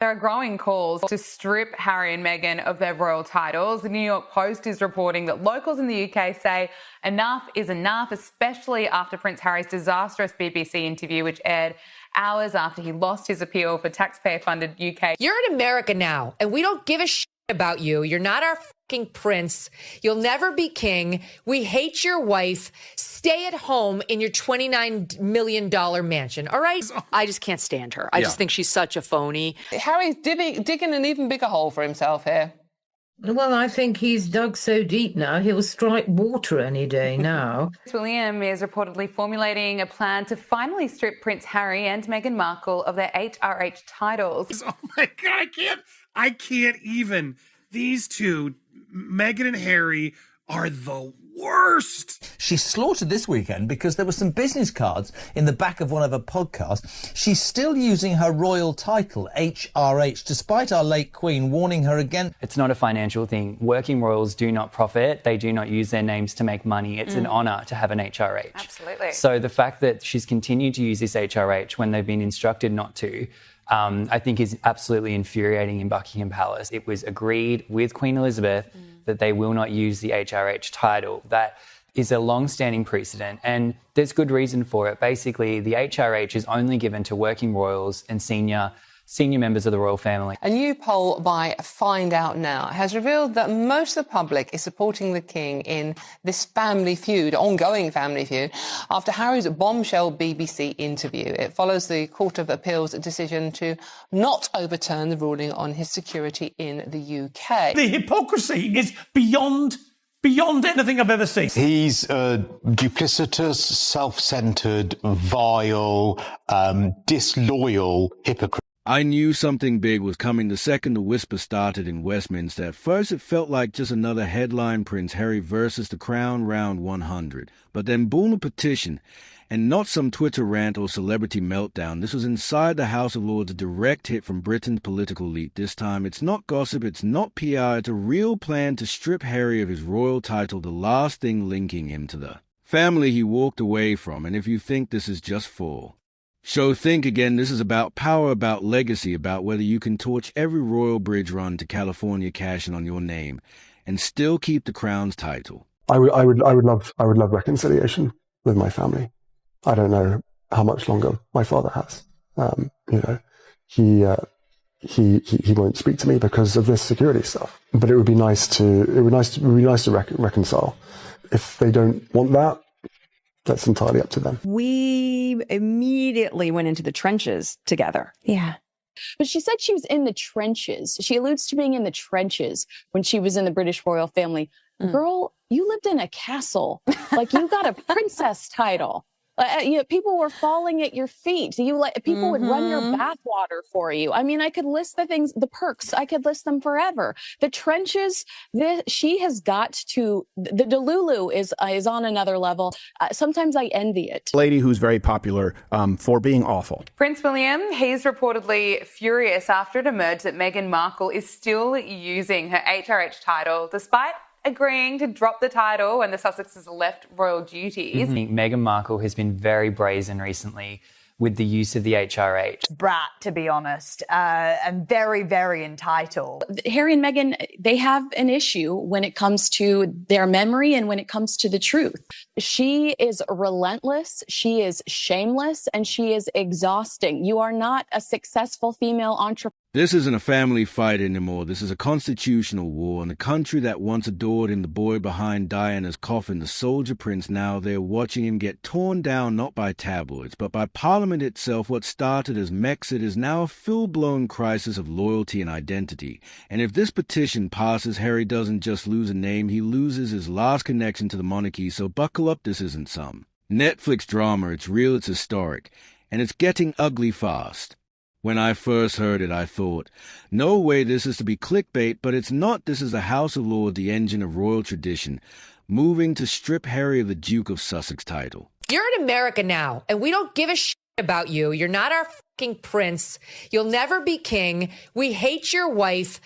There are growing calls to strip Harry and Meghan of their royal titles. The New York Post is reporting that locals in the UK say enough is enough, especially after Prince Harry's disastrous BBC interview, which aired hours after he lost his appeal for taxpayer-funded UK. You're in America now, and we don't give a shit about you. You're not our fucking prince. You'll never be king. We hate your wife. Stay at home in your $29 million mansion, all right? I just can't stand her. I just think she's such a phoney. Harry's digging an even bigger hole for himself here. Well, I think he's dug so deep now, he'll strike water any day now. Prince William is reportedly formulating a plan to finally strip Prince Harry and Meghan Markle of their HRH titles. Oh my God, I can't even. These two, Meghan and Harry, are the worst. She slaughtered this weekend because there were some business cards in the back of one of her podcasts. She's still using her royal title, HRH, despite our late Queen warning her again. It's not a financial thing. Working royals do not profit. They do not use their names to make money. It's an honour to have an HRH. Absolutely. So the fact that she's continued to use this HRH when they've been instructed not to, I think is absolutely infuriating in Buckingham Palace. It was agreed with Queen Elizabeth that they will not use the HRH title. That is a long-standing precedent, and there's good reason for it. Basically, the HRH is only given to working royals and senior members of the royal family. A new poll by Find Out Now has revealed that most of the public is supporting the king in this ongoing family feud, after Harry's bombshell BBC interview. It follows the Court of Appeal's decision to not overturn the ruling on his security in the UK. The hypocrisy is beyond anything I've ever seen. He's a duplicitous, self-centred, vile, disloyal hypocrite. I knew something big was coming the second the whisper started in Westminster. At first it felt like just another headline, Prince Harry versus the Crown round 100. But then boom, a petition. And not some Twitter rant or celebrity meltdown. This was inside the House of Lords, a direct hit from Britain's political elite. This time it's not gossip, it's not PR, it's a real plan to strip Harry of his royal title, the last thing linking him to the family he walked away from. And if you think this is just for show, think again. This is about power, about legacy, about whether you can torch every royal bridge run to California cashing on your name and still keep the crown's title. I would love reconciliation with my family. I don't know how much longer my father has. He won't speak to me because of this security stuff. But it would be nice to reconcile. If they don't want that, that's entirely up to them. We immediately went into the trenches together. Yeah. But she said she was in the trenches. She alludes to being in the trenches when she was in the British royal family. Girl, you lived in a castle. Like, you got a princess title. People were falling at your feet. People would run your bathwater for you. I mean, I could list the perks. I could list them forever. The trenches, she has got to, the Delulu is on another level. Sometimes I envy it. Lady who's very popular for being awful. Prince William, he's reportedly furious after it emerged that Meghan Markle is still using her HRH title, despite agreeing to drop the title when the Sussexes left royal duties. Meghan Markle has been very brazen recently with the use of the HRH. Brat, to be honest, and very, very entitled. Harry and Meghan, they have an issue when it comes to their memory and when it comes to the truth. She is relentless, she is shameless, and she is exhausting. You are not a successful female entrepreneur. This isn't a family fight anymore. This is a constitutional war. And the country that once adored him, the boy behind Diana's coffin, the soldier prince, now they're watching him get torn down not by tabloids, but by Parliament itself. What started as Mexit is now a full-blown crisis of loyalty and identity. And if this petition passes, Harry doesn't just lose a name, he loses his last connection to the monarchy. So buckle up, this isn't some Netflix drama. It's real, it's historic, and it's getting ugly fast. When I first heard it, I thought, no way this is to be clickbait, but it's not. This is the House of Lords, the engine of royal tradition, moving to strip Harry of the Duke of Sussex title. You're in America now, and we don't give a shit about you. You're not our fucking prince. You'll never be king. We hate your wife.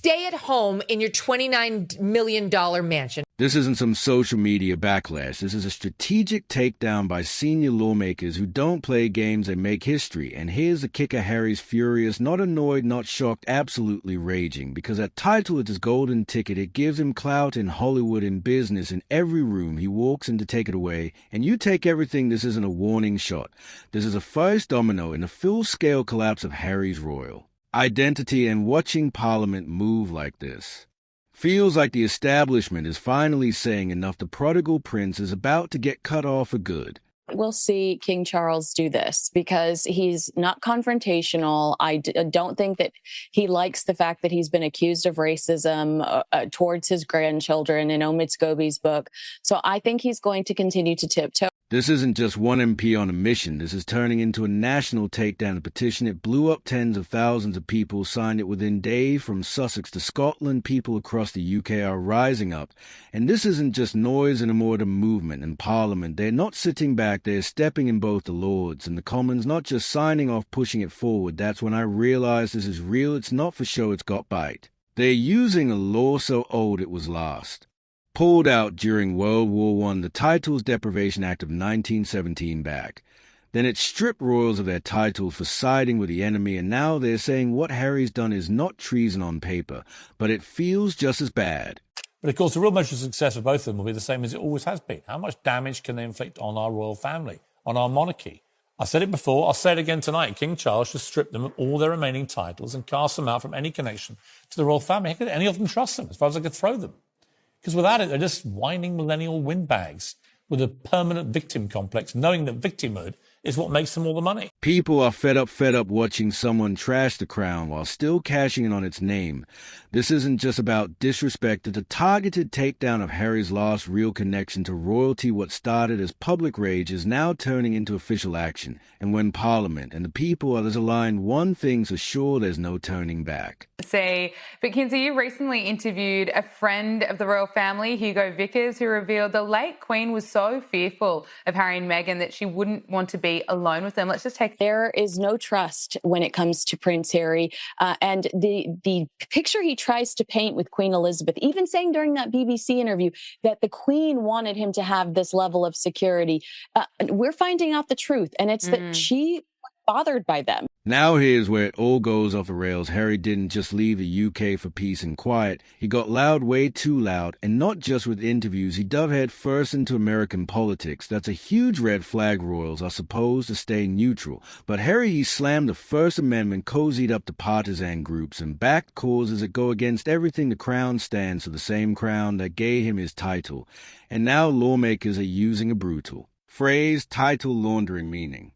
stay at home in your $29 million mansion. This isn't some social media backlash. This is a strategic takedown by senior lawmakers who don't play games, they make history. And here's the kicker: Harry's furious, not annoyed, not shocked, absolutely raging. Because that title is his golden ticket. It gives him clout in Hollywood, in business, in every room he walks in to take it away. And you take everything, this isn't a warning shot. This is a first domino in the full-scale collapse of Harry's royal identity, and watching Parliament move like this feels like the establishment is finally saying enough. The prodigal prince is about to get cut off for good. We'll see King Charles do this because he's not confrontational. I don't think that he likes the fact that he's been accused of racism towards his grandchildren in Omid Scobie's book. So I think he's going to continue to tiptoe. This isn't just one MP on a mission. This is turning into a national takedown. A petition, it blew up. Tens of thousands of people signed it within days. From Sussex to Scotland, people across the UK are rising up. And this isn't just noise anymore, the movement in Parliament. They're not sitting back, they're stepping in, both the Lords and the Commons, not just signing off, pushing it forward. That's when I realized this is real. It's not for show, it's got bite. They're using a law so old it was lost. Pulled out during World War I, the Titles Deprivation Act of 1917 back. Then it stripped royals of their titles for siding with the enemy, and now they're saying what Harry's done is not treason on paper, but it feels just as bad. But of course, the real measure of success of both of them will be the same as it always has been. How much damage can they inflict on our royal family, on our monarchy? I said it before, I'll say it again tonight. King Charles should strip them of all their remaining titles and cast them out from any connection to the royal family. How could any of them trust them, as far as I could throw them? Because without it, they're just whining millennial windbags with a permanent victim complex, knowing that victimhood is what makes them all the money. People are fed up watching someone trash the crown while still cashing in on its name. This isn't just about disrespect. It's a targeted takedown of Harry's last real connection to royalty. What started as public rage is now turning into official action. And when Parliament and the people are aligned, one thing's for sure, there's no turning back. But Kinsey, you recently interviewed a friend of the royal family, Hugo Vickers, who revealed the late Queen was so fearful of Harry and Meghan that she wouldn't want to be alone with them. Let's just take... There is no trust when it comes to Prince Harry. And the picture he tries to paint with Queen Elizabeth, even saying during that BBC interview that the Queen wanted him to have this level of security, we're finding out the truth. And it's that she was bothered by them. Now here's where it all goes off the rails. Harry didn't just leave the UK for peace and quiet. He got loud, way too loud, and not just with interviews. He dove head first into American politics. That's a huge red flag. Royals are supposed to stay neutral. But Harry, he slammed the First Amendment, cozied up to partisan groups, and backed causes that go against everything the crown stands for, the same crown that gave him his title. And now lawmakers are using a brutal phrase, title laundering, meaning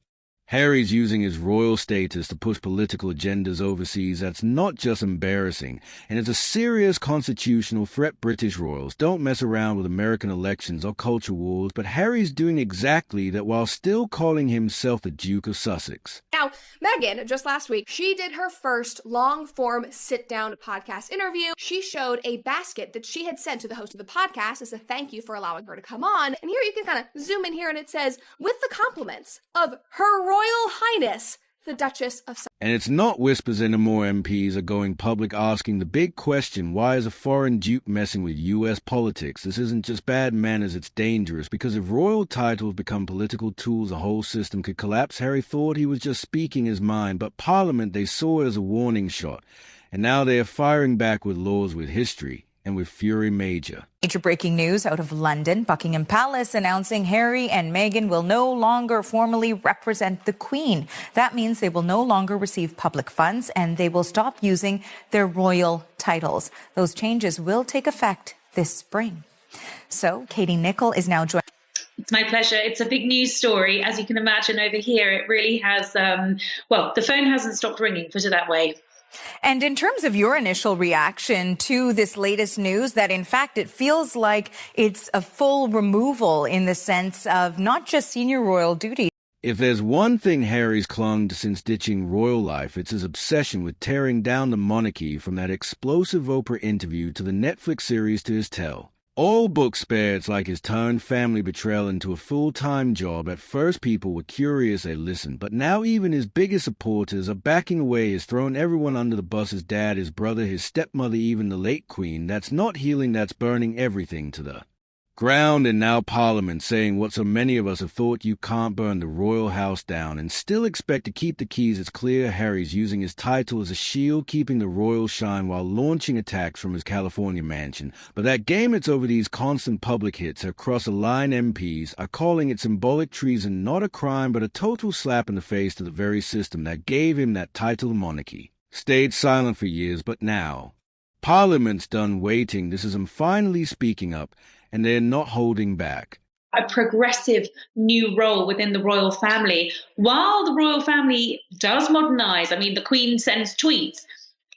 Harry's using his royal status to push political agendas overseas. That's not just embarrassing, and it's a serious constitutional threat. British royals don't mess around with American elections or culture wars, but Harry's doing exactly that while still calling himself the Duke of Sussex. Now, Meghan, just last week, she did her first long-form sit-down podcast interview. She showed a basket that she had sent to the host of the podcast as a thank you for allowing her to come on. And here you can kind of zoom in here, and it says, with the compliments of Her Royal Highness, the Duchess of Sussex. And it's not whispers anymore. MPs are going public asking the big question, why is a foreign duke messing with US politics? This isn't just bad manners, it's dangerous, because if royal titles become political tools, the whole system could collapse. Harry thought he was just speaking his mind, but Parliament, they saw it as a warning shot. And now they are firing back with laws, with history, and with fury major. Major breaking news out of London. Buckingham Palace announcing Harry and Meghan will no longer formally represent the Queen. That means they will no longer receive public funds and they will stop using their royal titles. Those changes will take effect this spring. So Katie Nicholl is now joining. It's my pleasure. It's a big news story. As you can imagine over here, it really has, the phone hasn't stopped ringing, put it that way. And in terms of your initial reaction to this latest news, that in fact it feels like it's a full removal in the sense of not just senior royal duty. If there's one thing Harry's clung to since ditching royal life, it's his obsession with tearing down the monarchy, from that explosive Oprah interview to the Netflix series to his tell. All books spare, it's like his turned family betrayal into a full-time job. At first people were curious, they listened, but now even his biggest supporters are backing away. He's thrown everyone under the bus, his dad, his brother, his stepmother, even the late Queen. That's not healing, that's burning everything to the ground. And now Parliament saying what so many of us have thought: you can't burn the royal house down and still expect to keep the keys. It's clear Harry's using his title as a shield, keeping the royal shine while launching attacks from his California mansion. But that game, it's over these constant public hits across a line. MPs are calling it symbolic treason, not a crime, but a total slap in the face to the very system that gave him that title, monarchy. Stayed silent for years, but now Parliament's done waiting. This is him finally speaking up, and they're not holding back. A progressive new role within the royal family. While the royal family does modernise, I mean, the Queen sends tweets,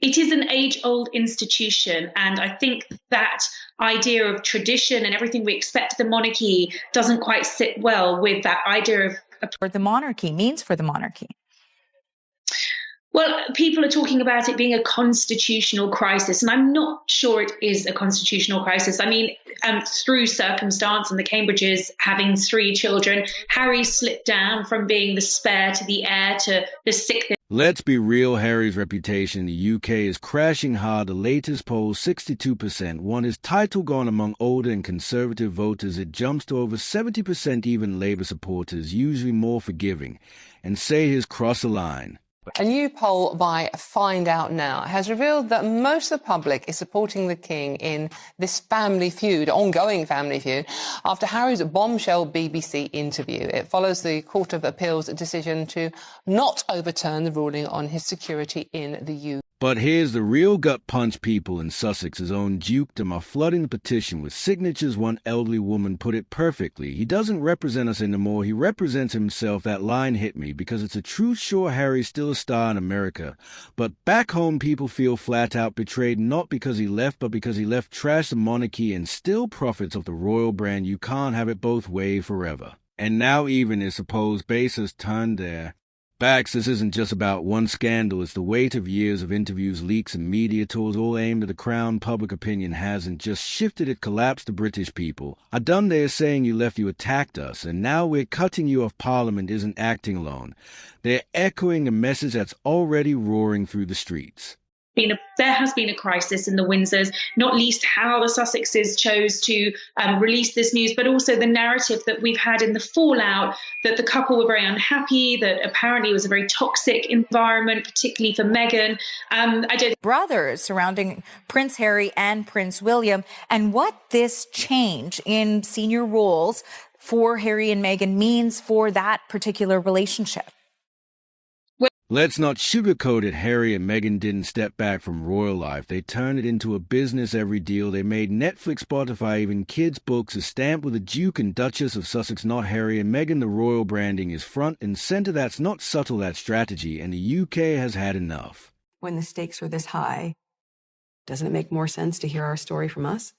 it is an age-old institution. And I think that idea of tradition and everything we expect of the monarchy doesn't quite sit well with that idea of what the monarchy means for the monarchy. Well, people are talking about it being a constitutional crisis, and I'm not sure it is a constitutional crisis. I mean, through circumstance and the Cambridges having 3 children, Harry slipped down from being the spare to the heir to the 6th. Let's be real, Harry's reputation in the UK is crashing hard. The latest poll, 62% want his title gone among older and conservative voters. It jumps to over 70%, even Labour supporters, usually more forgiving, and say he's crossed the line. A new poll by Find Out Now has revealed that most of the public is supporting the king in this family feud, ongoing family feud, after Harry's bombshell BBC interview. It follows the Court of Appeal's decision to not overturn the ruling on his security in the UK. But here's the real gut punch. People in Sussex's own dukedom are flooding the petition with signatures. One elderly woman put it perfectly: he doesn't represent us anymore, he represents himself. That line hit me because it's a truth. Sure, Harry's still a star in America, but back home people feel flat out betrayed, not because he left, but because he left trash the monarchy and still profits off the royal brand. You can't have it both ways forever. And now even his supposed base has turned their backs. This isn't just about one scandal. It's the weight of years of interviews, leaks, and media tours, all aimed at the crown. Public opinion hasn't just shifted, it collapsed. The British people are done. They're saying you left, you attacked us, and now we're cutting you off. Parliament isn't acting alone. They're echoing a message that's already roaring through the streets. There has been a crisis in the Windsors, not least how the Sussexes chose to release this news, but also the narrative that we've had in the fallout, that the couple were very unhappy, that apparently it was a very toxic environment, particularly for Meghan. Brothers surrounding Prince Harry and Prince William, and what this change in senior roles for Harry and Meghan means for that particular relationship. Let's not sugarcoat it. Harry and Meghan didn't step back from royal life. They turned it into a business. Every deal they made, Netflix, Spotify, even kids' books, is stamped with the Duke and Duchess of Sussex, not Harry and Meghan. The royal branding is front and center. That's not subtle, that's strategy, and the UK has had enough. When the stakes are this high, doesn't it make more sense to hear our story from us?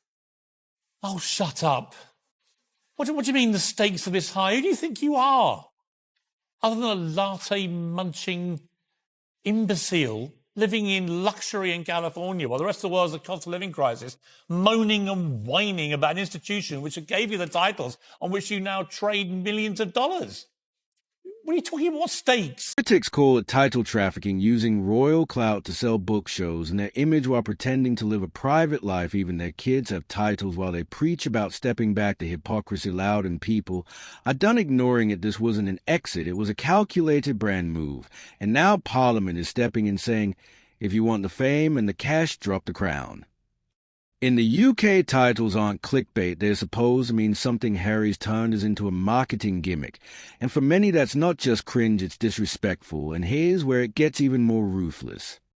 Oh, shut up. What do you mean the stakes are this high? Who do you think you are? Other than a latte-munching imbecile living in luxury in California while the rest of the world's a cost of living crisis, moaning and whining about an institution which gave you the titles on which you now trade millions of dollars. What are you talking about? What stakes? Critics call it title trafficking, using royal clout to sell book shows and their image while pretending to live a private life. Even their kids have titles while they preach about stepping back. The hypocrisy loud, and people are done ignoring it. This wasn't an exit. It was a calculated brand move. And now Parliament is stepping in saying, if you want the fame and the cash, drop the crown. In the UK, titles aren't clickbait. They're supposed to mean something. Harry's turned is into a marketing gimmick. And for many, that's not just cringe, it's disrespectful. And here's where it gets even more ruthless.